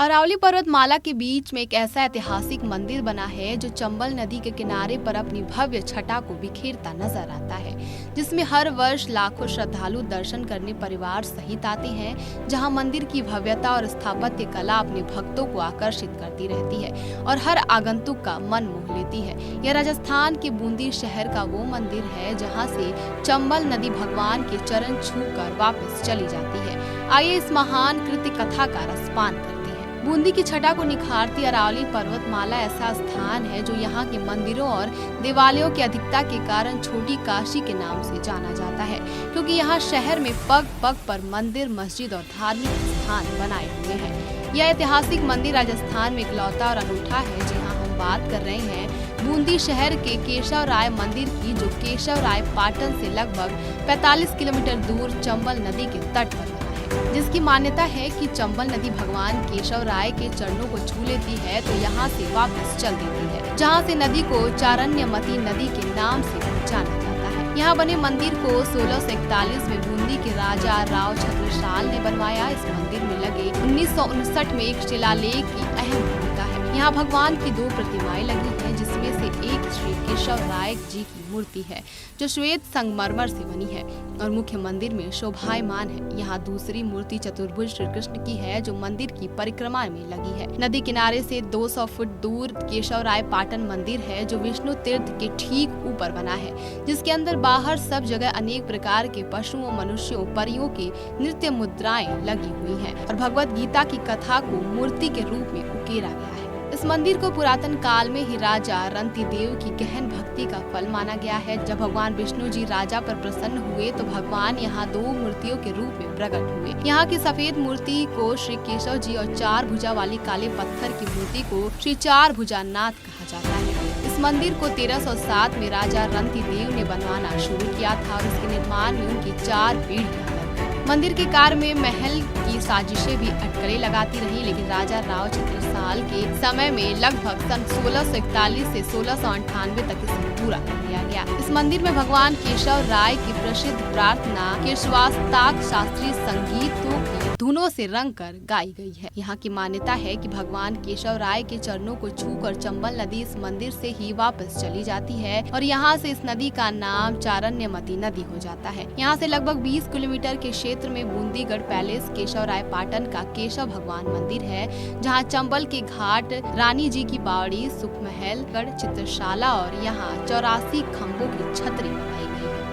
अरावली पर्वतमाला के बीच में एक ऐसा ऐतिहासिक मंदिर बना है जो चंबल नदी के किनारे पर अपनी भव्य छटा को बिखेरता नजर आता है, जिसमें हर वर्ष लाखों श्रद्धालु दर्शन करने परिवार सहित आते हैं। जहां मंदिर की भव्यता और स्थापत्य कला अपने भक्तों को आकर्षित करती रहती है और हर आगंतुक का मन मोह लेती है। यह राजस्थान के बूंदी शहर का वो मंदिर है जहाँ से चंबल नदी भगवान के चरण छूकर वापस चली जाती है। आइए इस महान कृति कथा का रसपान करते हैं। बूंदी की छटा को निखारती अरावली पर्वतमाला ऐसा स्थान है जो यहाँ के मंदिरों और देवालयों की अधिकता के कारण छोटी काशी के नाम से जाना जाता है, क्योंकि यहाँ शहर में पग पग पर मंदिर, मस्जिद और धार्मिक स्थान बनाए हुए हैं। यह ऐतिहासिक मंदिर राजस्थान में इकलौता और अनूठा है। जी हाँ, हम बात कर रहे हैं बूंदी शहर के केशव राय मंदिर की, जो केशव राय पाटन से लगभग 45 किलोमीटर दूर चंबल नदी के तट पर, जिसकी मान्यता है कि चंबल नदी भगवान केशव राय के चरणों को छू लेती है तो यहाँ से वापस चल देती है, जहाँ से नदी को चारण्यमती नदी के नाम से जाना जाता है। यहाँ बने मंदिर को 1641 में बूंदी के राजा राव छत्रसाल ने बनवाया। इस मंदिर में लगे 1959 में एक शिलालेख की अहम भूमिका है। यहाँ भगवान की 2 प्रतिमाएं लगी हैं, जिसमें से एक श्री केशव राय जी की मूर्ति है जो श्वेत संगमरमर से बनी है और मुख्य मंदिर में शोभायमान है। यहाँ दूसरी मूर्ति चतुर्भुज श्री कृष्ण की है जो मंदिर की परिक्रमा में लगी है। नदी किनारे से 200 फुट दूर केशव राय पाटन मंदिर है जो विष्णु तीर्थ के ठीक ऊपर बना है, जिसके अंदर बाहर सब जगह अनेक प्रकार के पशुओं, मनुष्यों, परियों की नृत्य मुद्राएं लगी हुई हैं और भगवत गीता की कथा को मूर्ति के रूप में उकेरा गया है। इस मंदिर को पुरातन काल में ही राजा रंतिदेव की गहन भक्ति का फल माना गया है। जब भगवान विष्णु जी राजा पर प्रसन्न हुए तो भगवान यहाँ 2 मूर्तियों के रूप में प्रकट हुए। यहाँ की सफेद मूर्ति को श्री केशव जी और 4 भुजा वाली काले पत्थर की मूर्ति को श्री 4 भुजानाथ कहा जाता है। इस मंदिर को 1307 में राजा रंतिदेव ने बनवाना शुरू किया था और इसके निर्माण में उनकी 4 पीढ़ियां। मंदिर के कार्य में महल की साजिशें भी अटकलें लगाती रही, लेकिन राजा राव छत्रसाल के समय में लगभग सन 1641 से 1698 तक इसे पूरा कर दिया गया। इस मंदिर में भगवान केशव राय की प्रसिद्ध प्रार्थना केशवास्ताक शास्त्रीय संगीतों की धुनों से रंग कर गाई गई है। यहाँ की मान्यता है कि भगवान केशव राय के चरणों को छूकर चंबल नदी इस मंदिर से ही वापस चली जाती है और यहाँ से इस नदी का नाम चारण्यमती नदी हो जाता है। यहाँ से लगभग 20 किलोमीटर के क्षेत्र में बूंदीगढ़ पैलेस केशव राय पाटन का केशव भगवान मंदिर है, जहाँ चंबल के घाट, रानी जी की बावड़ी, सुखमहल गढ़, चित्रशाला और यहाँ 84 खम्भों की छतरी बनाई गई।